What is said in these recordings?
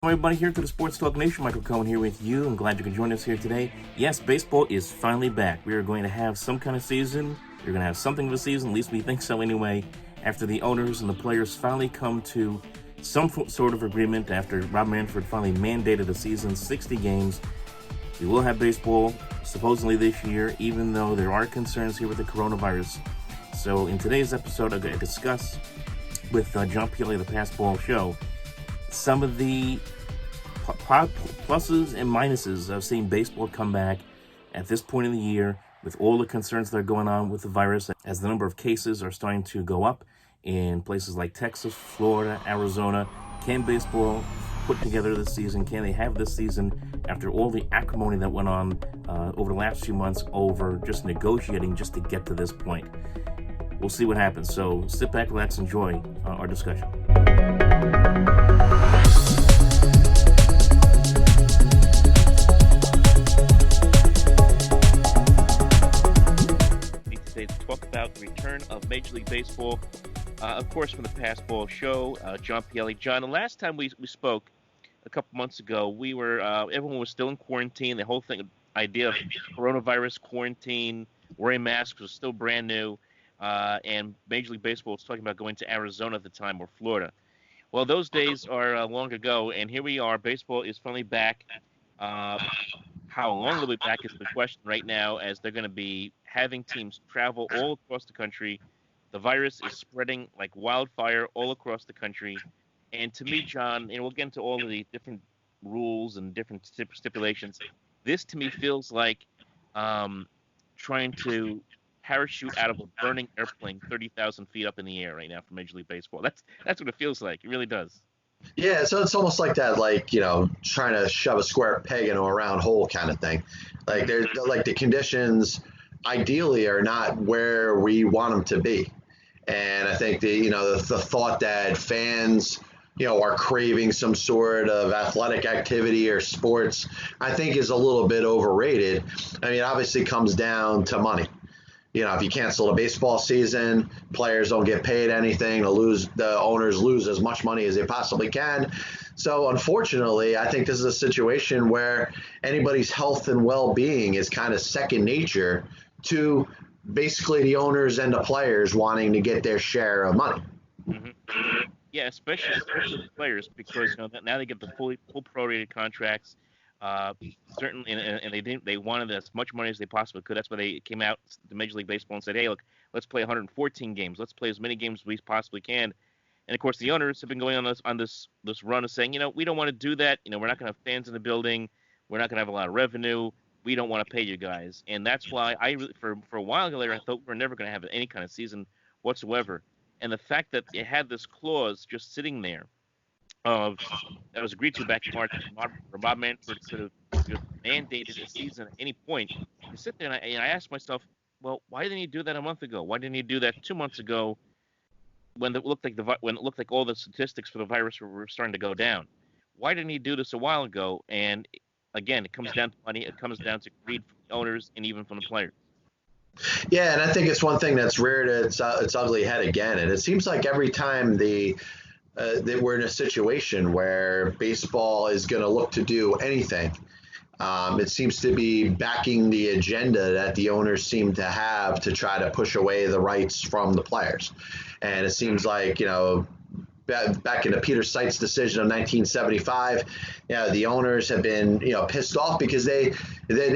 Everybody here to the Sports Talk Nation. Michael Cohen here with you. I'm glad you can join us here today. Yes, baseball is finally back. We are going to have some kind of season. We're going to have something of a season, at least we think so anyway, after the owners and the players finally come to some sort of agreement after Rob Manfred finally mandated a season, 60 games. We will have baseball supposedly this year, even though there are concerns here with the coronavirus. So in today's episode, I'm going to discuss with John Pielli of the Pass Ball Show some of the pluses and minuses of seeing baseball come back at this point in the year with all the concerns that are going on with the virus as the number of cases are starting to go up in places like Texas, Florida, Arizona. Can baseball put together this season? Can they have this season after all the acrimony that went on over the last few months over just negotiating just to get to this point? We'll see what happens. So sit back, relax, enjoy our discussion. Today to talk about the return of Major League Baseball. Of course, from the Pass Ball Show, John Pielli. John, the last time we spoke a couple months ago, we were everyone was still in quarantine. The whole idea of coronavirus quarantine, wearing masks was still brand new. And Major League Baseball was talking about going to Arizona at the time or Florida. Well, those days are long ago, and here we are. Baseball is finally back. How long they'll be back is the question right now, as they're going to be having teams travel all across the country. The virus is spreading like wildfire all across the country. And to me, John, and we'll get into all of the different rules and different stipulations, this to me feels like trying to parachute out of a burning airplane 30,000 feet up in the air right now for Major League Baseball. That's what it feels like. It really does. Yeah, so it's almost like that, trying to shove a square peg into a round hole kind of thing. Like the conditions ideally are not where we want them to be. And I think the thought that fans, are craving some sort of athletic activity or sports, I think is a little bit overrated. I mean, obviously it comes down to money. If you cancel the baseball season, players don't get paid anything. The owners lose as much money as they possibly can. So unfortunately, I think this is a situation where anybody's health and well-being is kind of second nature to basically the owners and the players wanting to get their share of money. Mm-hmm. Yeah, especially the players, because now they get the full prorated contracts. Certainly, and they wanted as much money as they possibly could. That's why they came out to Major League Baseball and said, "Hey, look, let's play 114 games. Let's play as many games as we possibly can." And of course, the owners have been going on this run of saying, we don't want to do that. We're not going to have fans in the building. We're not going to have a lot of revenue. We don't want to pay you guys. And that's why for a while ago, I thought we're never going to have any kind of season whatsoever. And the fact that it had this clause just sitting there that was agreed to back in March, Bob Manfred could have mandated a season at any point. I sit there and I ask myself, well, why didn't he do that a month ago? Why didn't he do that 2 months ago when it looked like all the statistics for the virus were starting to go down? Why didn't he do this a while ago? And again, it comes down to money. It comes down to greed from the owners and even from the players. Yeah, and I think it's one thing that's reared its ugly head again. And it seems like every time that we're in a situation where baseball is going to look to do anything, it seems to be backing the agenda that the owners seem to have to try to push away the rights from the players. And it seems like, back in the Peter Seitz decision of 1975, the owners have been, pissed off because they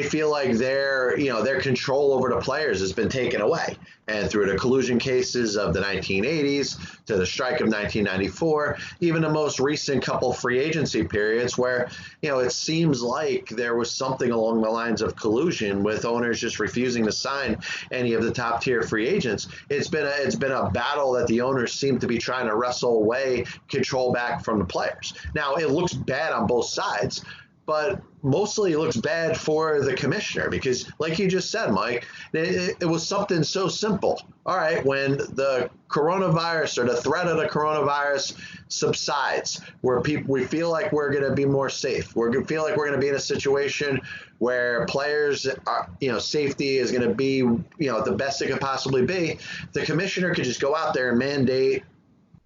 feel like their control over the players has been taken away. And through the collusion cases of the 1980s to the strike of 1994, even the most recent couple free agency periods where, it seems like there was something along the lines of collusion with owners just refusing to sign any of the top tier free agents. It's been a battle that the owners seem to be trying to wrestle away control back from the players. Now, it looks bad on both sides, but mostly it looks bad for the commissioner because, like you just said, Mike, it was something so simple. All right, when the coronavirus or the threat of the coronavirus subsides, where we feel like we're going to be more safe, we're going to feel like we're going to be in a situation where players are, safety is going to be, the best it could possibly be, the commissioner could just go out there and mandate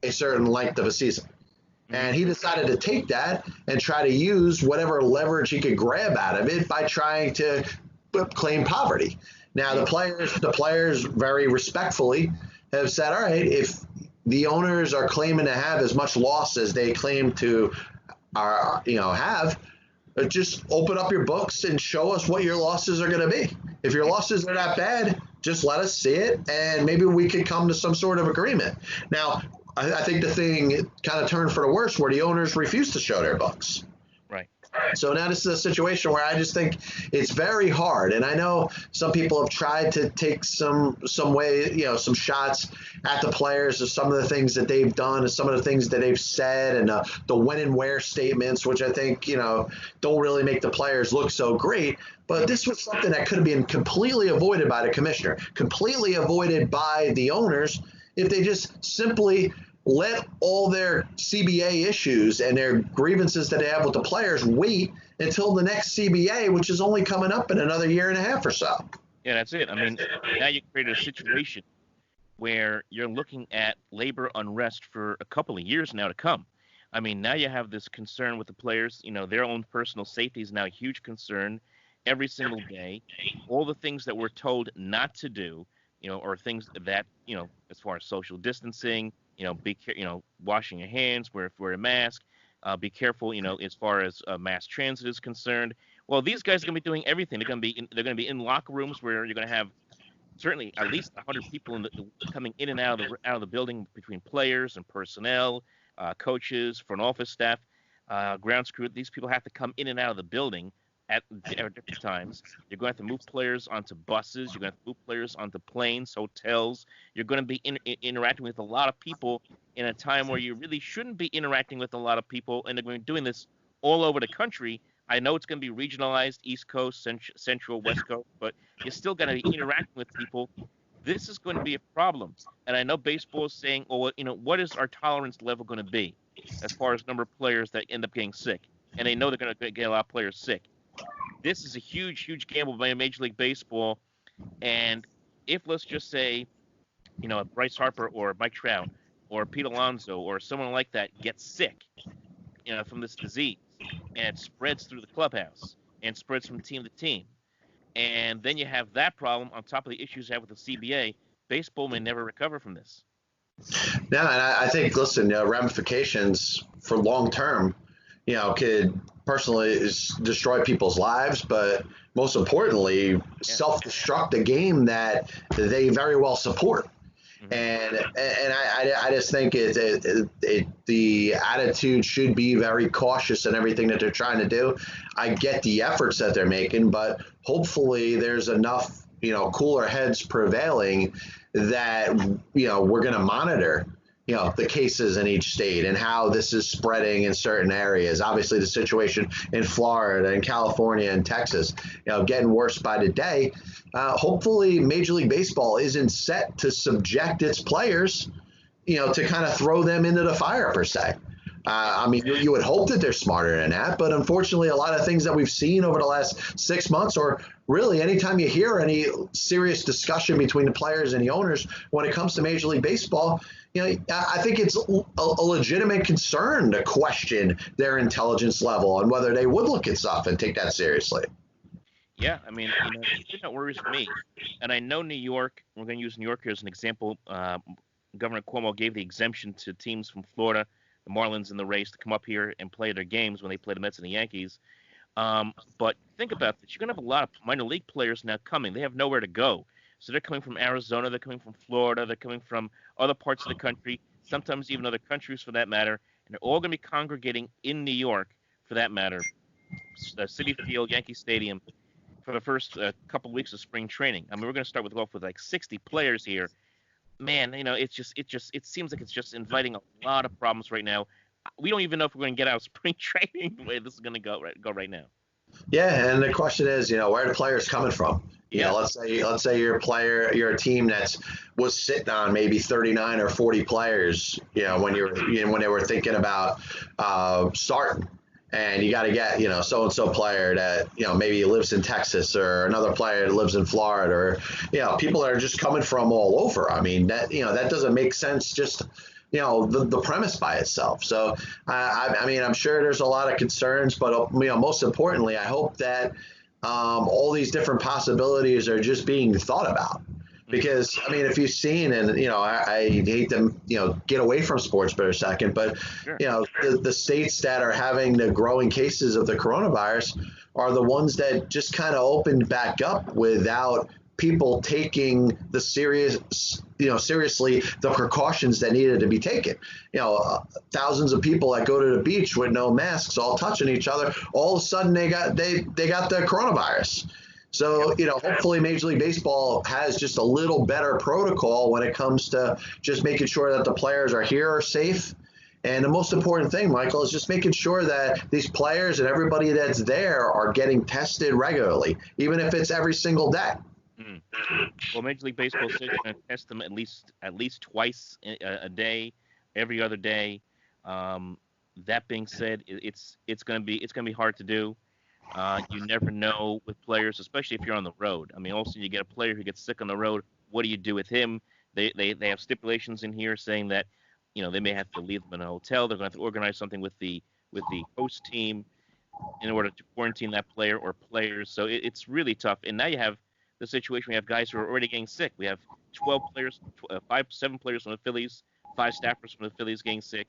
a certain length of a season. And he decided to take that and try to use whatever leverage he could grab out of it by trying to claim poverty. Now the players very respectfully have said, all right, if the owners are claiming to have as much loss as they claim to have, just open up your books and show us what your losses are going to be. If your losses are that bad, just let us see it, and maybe we could come to some sort of agreement. Now, I think the thing kind of turned for the worse where the owners refused to show their books. Right. So now this is a situation where I just think it's very hard. And I know some people have tried to take some some shots at the players of some of the things that they've done and some of the things that they've said and the when and where statements, which I think, don't really make the players look so great. But this was something that could have been completely avoided by the commissioner, completely avoided by the owners if they just simply let all their CBA issues and their grievances that they have with the players wait until the next CBA, which is only coming up in another year and a half or so. Yeah, that's it. I mean, now you created a situation where you're looking at labor unrest for a couple of years now to come. I mean, now you have this concern with the players. Their own personal safety is now a huge concern every single day. All the things that we're told not to do, or things that, as far as social distancing, washing your hands, wear a mask, be careful, as far as mass transit is concerned. Well, these guys are going to be doing everything. They're going to be in locker rooms where you're going to have certainly at least 100 people coming in and out of the building between players and personnel, coaches, front office staff, grounds crew. These people have to come in and out of the building at different times. You're going to have to move players onto buses. You're going to have to move players onto planes, hotels. You're going to be interacting with a lot of people in a time where you really shouldn't be interacting with a lot of people, and they're going to be doing this all over the country. I know it's going to be regionalized, East Coast, Central, West Coast, but you're still going to be interacting with people. This is going to be a problem. And I know baseball is saying, well, what is our tolerance level going to be as far as number of players that end up getting sick? And they know they're going to get a lot of players sick. This is a huge, huge gamble by Major League Baseball. And if, let's just say, Bryce Harper or Mike Trout or Pete Alonso or someone like that gets sick, from this disease, and it spreads through the clubhouse and spreads from team to team, and then you have that problem on top of the issues you have with the CBA, baseball may never recover from this. No, and I think, listen, ramifications for long term, could personally destroy people's lives, but most importantly, self-destruct a game that they very well support. And I just think the attitude should be very cautious in everything that they're trying to do. I get the efforts that they're making, but hopefully there's enough, cooler heads prevailing that, we're going to monitor, the cases in each state and how this is spreading in certain areas. Obviously, the situation in Florida and California and Texas, getting worse by the day. Hopefully, Major League Baseball isn't set to subject its players, to kind of throw them into the fire, per se. I mean, you would hope that they're smarter than that, but unfortunately, a lot of things that we've seen over the last 6 months, or really anytime you hear any serious discussion between the players and the owners when it comes to Major League Baseball, I think it's a legitimate concern to question their intelligence level and whether they would look at stuff and take that seriously. Yeah, I mean, the thing that worries me, and I know New York, we're going to use New York here as an example. Governor Cuomo gave the exemption to teams from Florida, the Marlins and the Rays, to come up here and play their games when they play the Mets and the Yankees. But think about this. You're going to have a lot of minor league players now coming. They have nowhere to go. So they're coming from Arizona, they're coming from Florida, they're coming from other parts of the country, sometimes even other countries for that matter, and they're all going to be congregating in New York, for that matter, Citi Field, Yankee Stadium, for the first couple of weeks of spring training. I mean, we're going to start with like 60 players here. Man, it seems like it's just inviting a lot of problems right now. We don't even know if we're going to get out of spring training the way this is going to go right now. Yeah, and the question is, where are the players coming from? Let's say you're a team was sitting on maybe 39 or 40 players, when they were thinking about starting, and you got to get, so-and-so player that, maybe lives in Texas, or another player that lives in Florida, or, people that are just coming from all over. I mean, that doesn't make sense just the premise by itself. So, I mean, I'm sure there's a lot of concerns, but most importantly, I hope that all these different possibilities are just being thought about. Because I mean, if you've seen, and I hate to get away from sports for a second, but Sure. the states that are having the growing cases of the coronavirus are the ones that just kind of opened back up without people taking the seriously the precautions that needed to be taken. Thousands of people that go to the beach with no masks, all touching each other, all of a sudden they got the coronavirus. So, hopefully Major League Baseball has just a little better protocol when it comes to just making sure that the players are safe. And the most important thing, Michael, is just making sure that these players and everybody that's there are getting tested regularly, even if it's every single day. Well, Major League Baseball says you're going to test them at least twice a day, every other day. That being said, it's going to be hard to do. You never know with players, especially if you're on the road. I mean, also you get a player who gets sick on the road. What do you do with him? They have stipulations in here saying that they may have to leave them in a hotel. They're going to have to organize something with the host team in order to quarantine that player or players. So it's really tough. And now you have the situation. We have guys who are already getting sick. We have 12 players, 7 players from the Phillies, 5 staffers from the Phillies getting sick.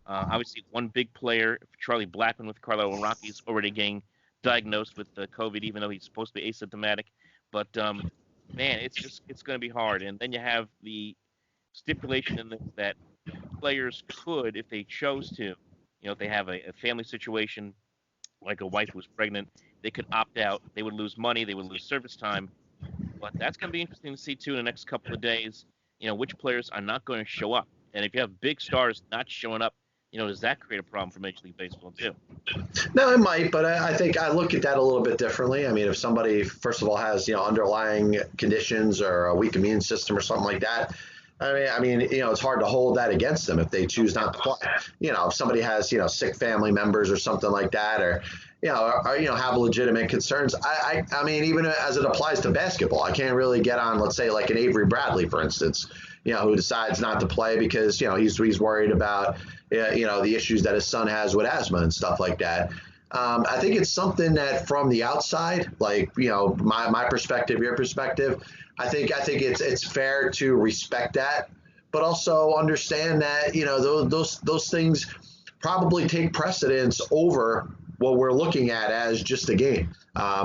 Obviously, one big player, Charlie Blackmon with Carlisle Rockies, already getting diagnosed with COVID, even though he's supposed to be asymptomatic. But man, it's going to be hard. And then you have the stipulation in this that players could, if they chose to, if they have a family situation, like a wife who's pregnant, they could opt out. They would lose money. They would lose service time. But that's going to be interesting to see, too, in the next couple of days, which players are not going to show up. And if you have big stars not showing up, does that create a problem for Major League Baseball, too? No, it might, but I think I look at that a little bit differently. I mean, if somebody, first of all, has, underlying conditions or a weak immune system or something like that, I mean, it's hard to hold that against them if they choose not to play. If somebody has, sick family members or something like that, or have legitimate concerns. I mean, even as it applies to basketball, I can't really get on, let's say, like an Avery Bradley, for instance, who decides not to play because, he's worried about, the issues that his son has with asthma and stuff like that. I think it's something that from the outside, like, my perspective, your perspective, I think it's fair to respect that, but also understand that, those things probably take precedence over what we're looking at as just a game.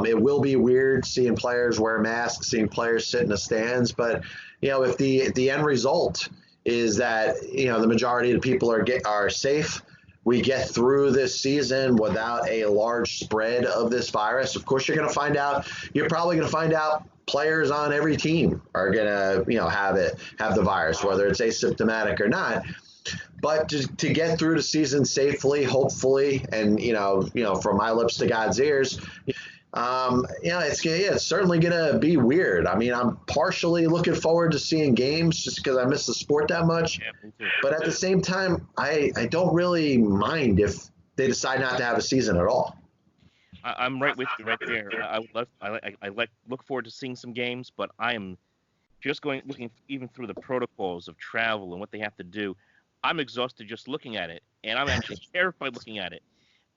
It will be weird seeing players wear masks, seeing players sit in the stands, but if the end result is that the majority of the people are safe, we get through this season without a large spread of this virus. Of course, you're probably going to find out players on every team are going to have the virus, whether it's asymptomatic or not. But to get through the season safely, hopefully, and from my lips to God's ears, it's certainly going to be weird. I mean, I'm partially looking forward to seeing games just because I miss the sport that much. Yeah, but at the same time, I don't really mind if they decide not to have a season at all. I'm right with you right there. I look forward to seeing some games, but I am just looking even through the protocols of travel and what they have to do. I'm exhausted just looking at it, and I'm actually terrified looking at it.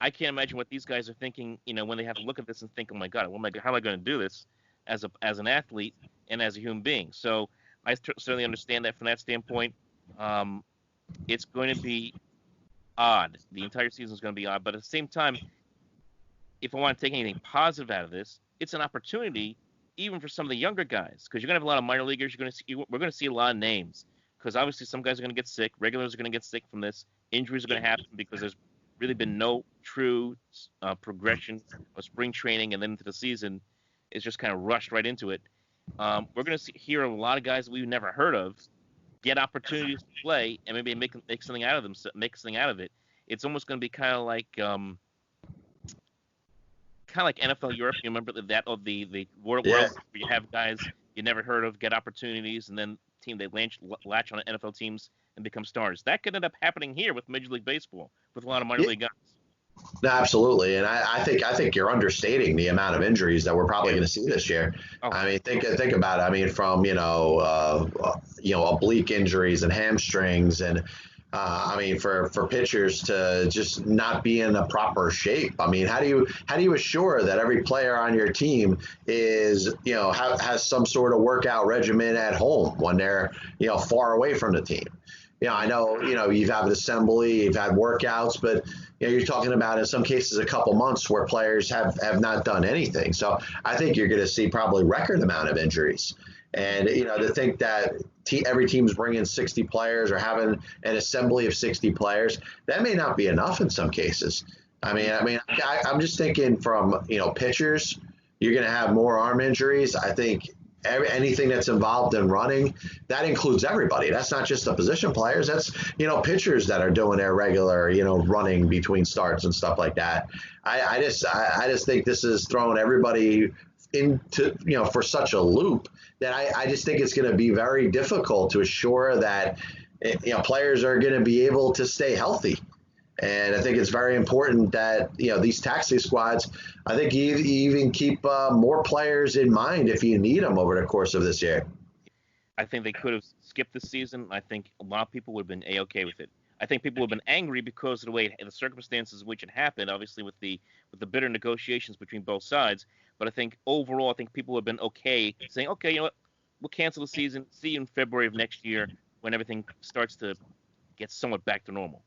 I can't imagine what these guys are thinking, when they have to look at this and think, "Oh my God, how am I going to do this as an athlete and as a human being?" So I certainly understand that from that standpoint. It's going to be odd. The entire season is going to be odd, but at the same time, if I want to take anything positive out of this, it's an opportunity even for some of the younger guys, because you're going to have a lot of minor leaguers. We're going to see a lot of names, because obviously some guys are going to get sick. Regulars are going to get sick from this. Injuries are going to happen because there's really been no true progression of spring training, and then into the season, it's just kind of rushed right into it. We're going to hear a lot of guys that we've never heard of get opportunities to play and maybe make something out of them, make something out of it. It's almost going to be kind of like NFL Europe. You remember that of the World Yeah. where you have guys you never heard of get opportunities, and then they latch on NFL teams and become stars. That could end up happening here with Major League Baseball with a lot of minor league guys. No, absolutely, and I think you're understating the amount of injuries that we're probably going to see this year. Oh. I mean, think about it. I mean, from oblique injuries and hamstrings, and I mean, for pitchers to just not be in a proper shape. I mean, how do you assure that every player on your team is, has some sort of workout regimen at home when they're, far away from the team? I know, you've had an assembly, you've had workouts, but you're talking about in some cases a couple months where players have not done anything. So I think you're going to see probably record amount of injuries. And, to think that every team's bringing 60 players or having an assembly of 60 players, that may not be enough in some cases. I'm just thinking from, pitchers, you're going to have more arm injuries. I think anything that's involved in running, that includes everybody. That's not just the position players. That's, pitchers that are doing their regular, running between starts and stuff like that. I just think this is throwing everybody into, for such a loop that I just think it's going to be very difficult to assure that, players are going to be able to stay healthy. And I think it's very important that, these taxi squads, I think you even keep more players in mind if you need them over the course of this year. I think they could have skipped this season. I think a lot of people would have been A-okay with it. I think people would have been angry because of the way the circumstances in which it happened, obviously with the bitter negotiations between both sides. But I think overall, I think people would have been okay saying, okay, we'll cancel the season. See you in February of next year when everything starts to get somewhat back to normal.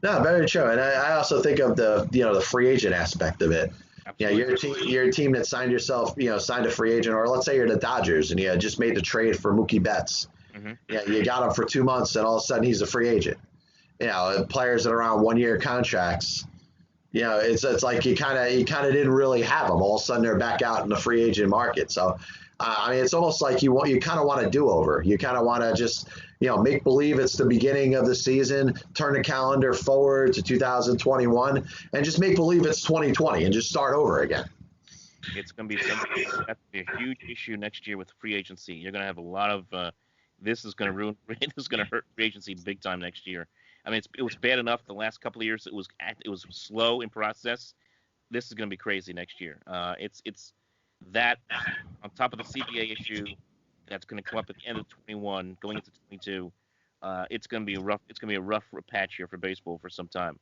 No, very true. And I also think of the free agent aspect of it. Absolutely. You're a team that signed a free agent, or let's say you're the Dodgers and you just made the trade for Mookie Betts. Mm-hmm. Yeah, you got him for 2 months and all of a sudden he's a free agent. Players that are on 1-year contracts, it's like you kind of didn't really have them. All of a sudden they're back out in the free agent market. So, it's almost like you kind of want a do-over. You kind of want to just, make believe it's the beginning of the season, turn the calendar forward to 2021, and just make believe it's 2020 and just start over again. It's going to be something that's a huge issue next year with free agency. You're going to have a lot of this is going to hurt free agency big time next year. I mean, it was bad enough the last couple of years. It was slow in process. This is going to be crazy next year. It's that on top of the CBA issue that's going to come up at the end of 21, going into 22. It's going to be rough. It's going to be a rough patch here for baseball for some time.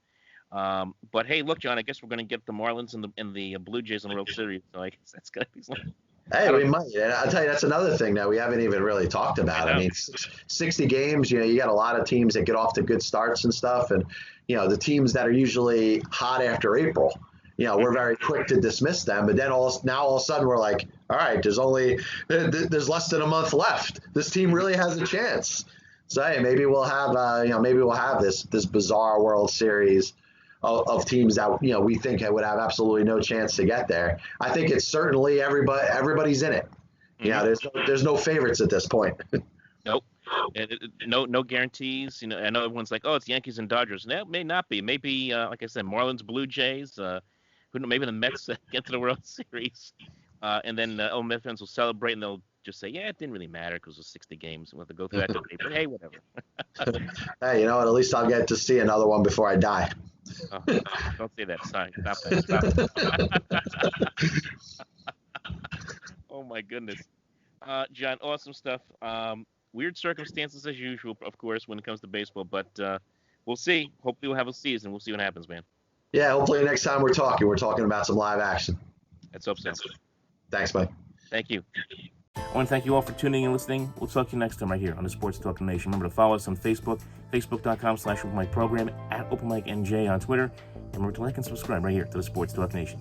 But hey, look, John, I guess we're going to get the Marlins and the Blue Jays in the World Series. So I guess that's going to be something. Hey, we might. And I'll tell you, that's another thing that we haven't even really talked about. I mean, 60 games, you got a lot of teams that get off to good starts and stuff. And, the teams that are usually hot after April, we're very quick to dismiss them. But then all of a sudden we're like, all right, there's less than a month left. This team really has a chance. So, hey, maybe we'll have this bizarre World Series of teams that we think would have absolutely no chance to get there. I think it's certainly everybody's in it. Mm-hmm. There's no favorites at this point. Nope. No guarantees. I know everyone's like, oh, it's Yankees and Dodgers. That may not be. Maybe, like I said, Marlins, Blue Jays. Maybe the Mets get to the World Series, and then Mets fans will celebrate and they'll just say, yeah, it didn't really matter because it was 60 games and we'll have to go through that debate. But hey, whatever. Hey, you know what? At least I'll get to see another one before I die. Oh, don't say that. Sorry. Stop that. Oh, my goodness. John, awesome stuff. Weird circumstances as usual, of course, when it comes to baseball. But we'll see. Hopefully we'll have a season. We'll see what happens, man. Yeah, hopefully next time we're talking about some live action. Let's hope so. Thanks, Mike. Thank you. I want to thank you all for tuning and listening. We'll talk to you next time right here on the Sports Talk Nation. Remember to follow us on Facebook, facebook.com/OpenMicProgram, @OpenMicNJ on Twitter. And remember to like and subscribe right here to the Sports Talk Nation.